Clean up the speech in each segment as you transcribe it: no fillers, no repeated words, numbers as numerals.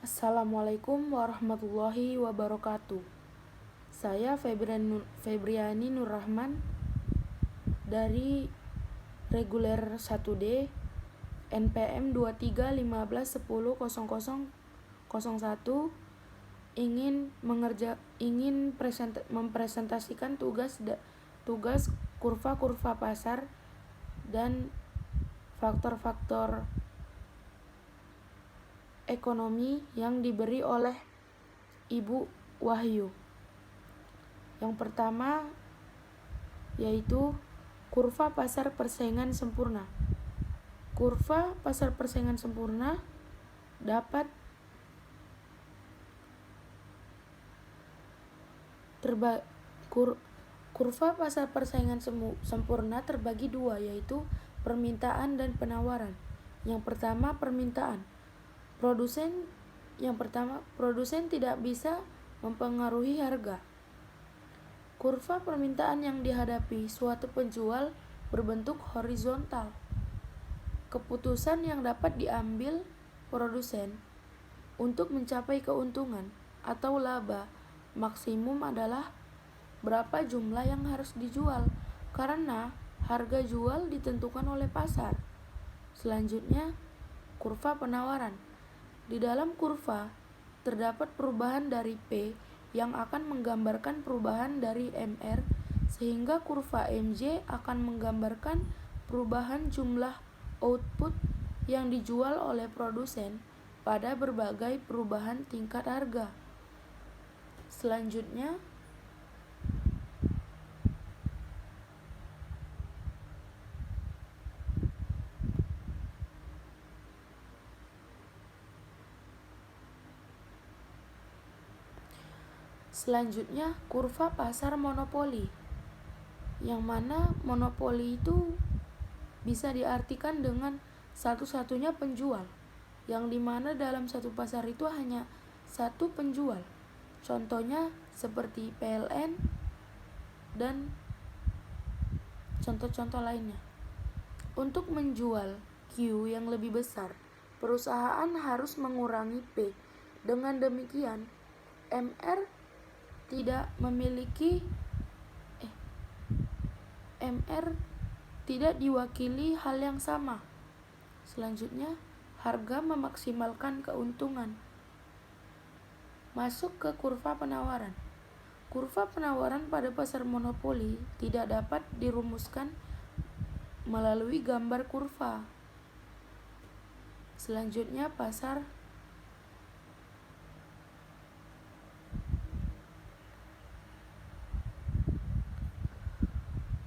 Assalamualaikum warahmatullahi wabarakatuh. Saya Febriani Nur Rahman dari reguler 1D NPM 2315100001 ingin mempresentasikan tugas kurva-kurva pasar dan faktor-faktor ekonomi yang diberi oleh Ibu Wahyu. Yang pertama yaitu kurva pasar persaingan sempurna. Kurva pasar persaingan sempurna kurva pasar persaingan sempurna terbagi dua, yaitu permintaan dan penawaran. Yang pertama, permintaan. Produsen tidak bisa mempengaruhi harga. Kurva permintaan yang dihadapi suatu penjual berbentuk horizontal. Keputusan yang dapat diambil produsen untuk mencapai keuntungan atau laba maksimum adalah berapa jumlah yang harus dijual, karena harga jual ditentukan oleh pasar. Selanjutnya, kurva penawaran. Di dalam kurva terdapat perubahan dari P yang akan menggambarkan perubahan dari MR, sehingga kurva MJ akan menggambarkan perubahan jumlah output yang dijual oleh produsen pada berbagai perubahan tingkat harga. Selanjutnya, kurva pasar monopoli, yang mana monopoli itu bisa diartikan dengan satu-satunya penjual, yang dimana dalam satu pasar itu hanya satu penjual. Contohnya seperti PLN dan contoh-contoh lainnya. Untuk menjual Q yang lebih besar, perusahaan harus mengurangi P. Dengan demikian, MR tidak diwakili hal yang sama. Selanjutnya, harga memaksimalkan keuntungan. Masuk ke kurva penawaran. Kurva penawaran pada pasar monopoli tidak dapat dirumuskan melalui gambar kurva. Selanjutnya,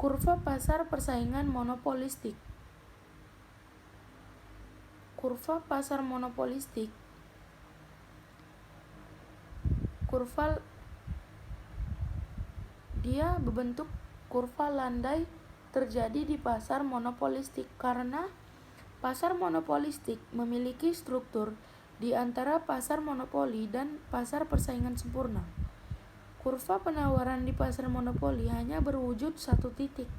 kurva pasar persaingan monopolistik. Kurva pasar monopolistik dia berbentuk kurva landai terjadi di pasar monopolistik karena pasar monopolistik memiliki struktur di antara pasar monopoli dan pasar persaingan sempurna. Kurva penawaran di pasar monopoli hanya berwujud satu titik,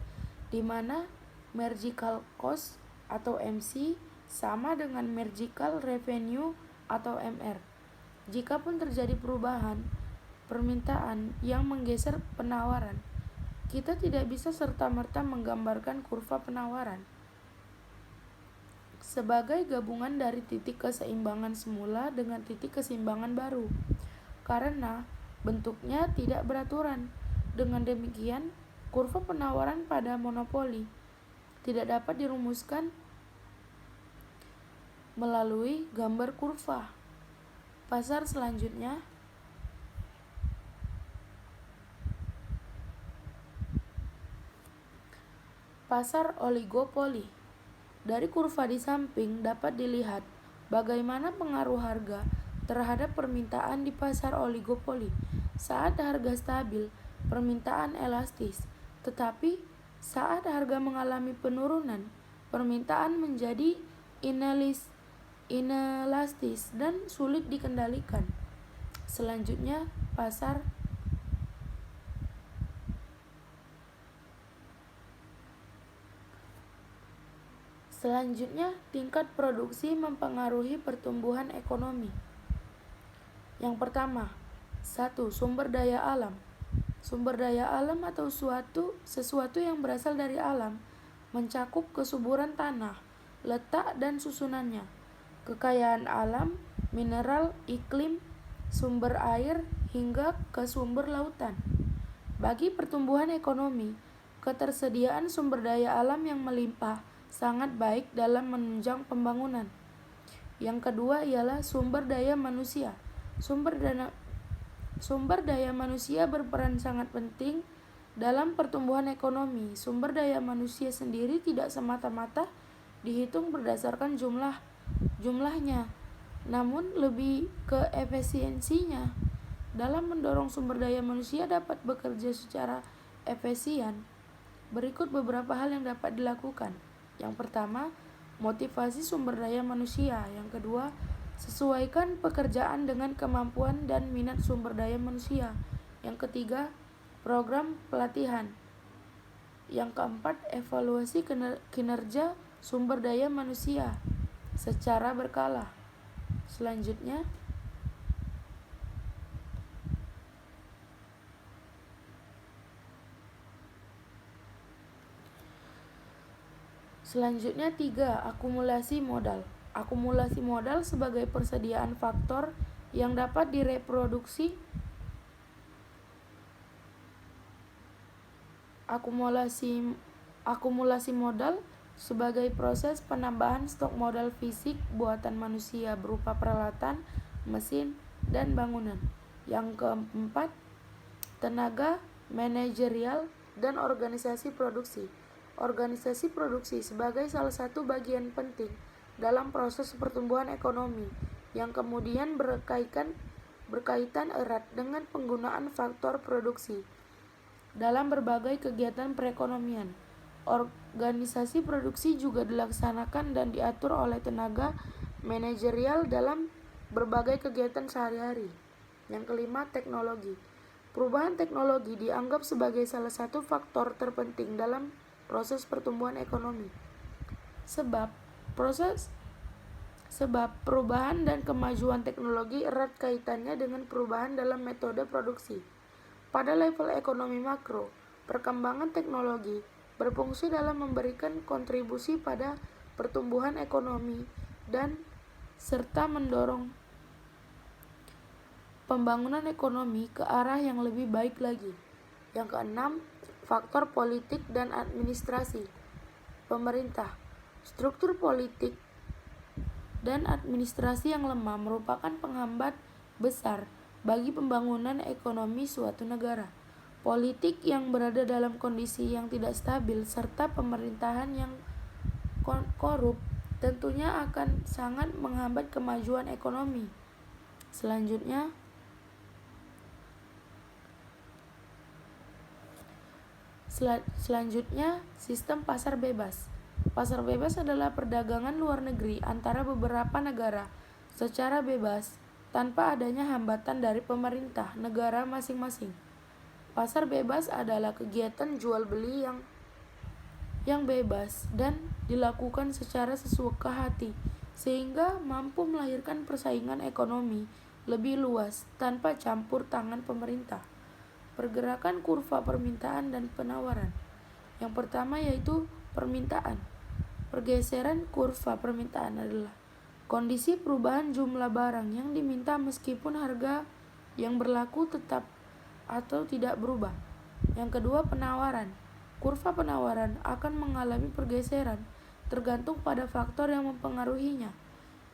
di mana marginal cost atau MC sama dengan marginal revenue atau MR. Jikapun terjadi perubahan permintaan yang menggeser penawaran, kita tidak bisa serta-merta menggambarkan kurva penawaran sebagai gabungan dari titik keseimbangan semula dengan titik keseimbangan baru, karena bentuknya tidak beraturan. Dengan demikian, kurva penawaran pada monopoli tidak dapat dirumuskan melalui gambar kurva. Pasar selanjutnya, pasar oligopoli. Dari kurva di samping dapat dilihat bagaimana pengaruh harga terhadap permintaan di pasar oligopoli. Saat harga stabil, permintaan elastis, tetapi saat harga mengalami penurunan, permintaan menjadi inelastis dan sulit dikendalikan. Selanjutnya, tingkat produksi mempengaruhi pertumbuhan ekonomi. Yang pertama, 1. Sumber daya alam. Sumber daya alam atau sesuatu yang berasal dari alam mencakup kesuburan tanah, letak dan susunannya, kekayaan alam, mineral, iklim, sumber air, hingga ke sumber lautan. Bagi pertumbuhan ekonomi, ketersediaan sumber daya alam yang melimpah sangat baik dalam menunjang pembangunan. Yang kedua ialah sumber daya manusia. Sumber daya manusia berperan sangat penting dalam pertumbuhan ekonomi. Sumber daya manusia sendiri tidak semata-mata dihitung berdasarkan jumlahnya, namun lebih ke efisiensinya. Dalam mendorong sumber daya manusia dapat bekerja secara efisien, berikut beberapa hal yang dapat dilakukan. Yang pertama, motivasi sumber daya manusia. Yang kedua, sesuaikan pekerjaan dengan kemampuan dan minat sumber daya manusia. Yang ketiga, program pelatihan. Yang keempat, evaluasi kinerja sumber daya manusia secara berkala. Selanjutnya, Selanjutnya 3. Akumulasi modal. Akumulasi modal sebagai persediaan faktor yang dapat direproduksi. Akumulasi modal sebagai proses penambahan stok modal fisik buatan manusia berupa peralatan, mesin, dan bangunan. Yang keempat, tenaga, manajerial, dan organisasi produksi. Organisasi produksi sebagai salah satu bagian penting dalam proses pertumbuhan ekonomi yang kemudian berkaitan erat dengan penggunaan faktor produksi dalam berbagai kegiatan perekonomian. Organisasi produksi juga dilaksanakan dan diatur oleh tenaga manajerial dalam berbagai kegiatan sehari-hari. Yang kelima, teknologi. Perubahan teknologi dianggap sebagai salah satu faktor terpenting dalam proses pertumbuhan ekonomi. Sebab perubahan dan kemajuan teknologi erat kaitannya dengan perubahan dalam metode produksi. Pada level ekonomi makro, perkembangan teknologi berfungsi dalam memberikan kontribusi pada pertumbuhan ekonomi dan serta mendorong pembangunan ekonomi ke arah yang lebih baik lagi. Yang keenam, faktor politik dan administrasi. Pemerintah, struktur politik dan administrasi yang lemah merupakan penghambat besar bagi pembangunan ekonomi suatu negara. Politik yang berada dalam kondisi yang tidak stabil serta pemerintahan yang korup tentunya akan sangat menghambat kemajuan ekonomi. Selanjutnya, sistem pasar bebas. Pasar bebas adalah perdagangan luar negeri antara beberapa negara secara bebas tanpa adanya hambatan dari pemerintah negara masing-masing. Pasar bebas adalah kegiatan jual beli yang bebas dan dilakukan secara sesuka hati sehingga mampu melahirkan persaingan ekonomi lebih luas tanpa campur tangan pemerintah. Pergerakan kurva permintaan dan penawaran. Yang pertama yaitu permintaan. Pergeseran kurva permintaan adalah kondisi perubahan jumlah barang yang diminta meskipun harga yang berlaku tetap atau tidak berubah. Yang kedua, penawaran. Kurva penawaran akan mengalami pergeseran tergantung pada faktor yang mempengaruhinya.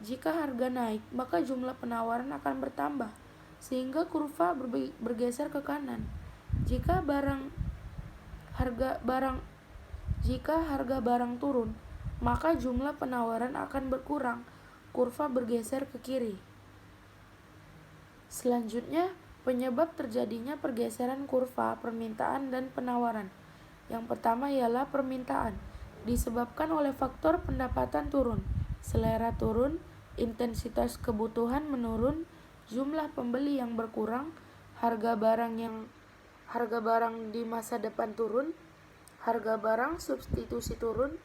Jika harga naik, maka jumlah penawaran akan bertambah sehingga kurva bergeser ke kanan. Jika harga barang turun, maka jumlah penawaran akan berkurang, kurva bergeser ke kiri. Selanjutnya, penyebab terjadinya pergeseran kurva permintaan dan penawaran. Yang pertama ialah permintaan, disebabkan oleh faktor pendapatan turun, selera turun, intensitas kebutuhan menurun, jumlah pembeli yang berkurang, harga barang di masa depan turun, harga barang substitusi turun,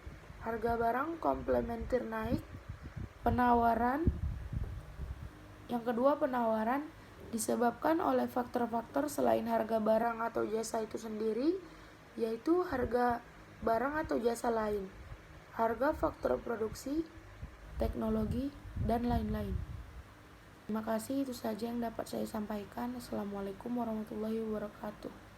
harga barang komplementer naik, penawaran. Yang kedua, penawaran disebabkan oleh faktor-faktor selain harga barang atau jasa itu sendiri, yaitu harga barang atau jasa lain, harga faktor produksi, teknologi, dan lain-lain. Terima kasih, itu saja yang dapat saya sampaikan. Assalamualaikum warahmatullahi wabarakatuh.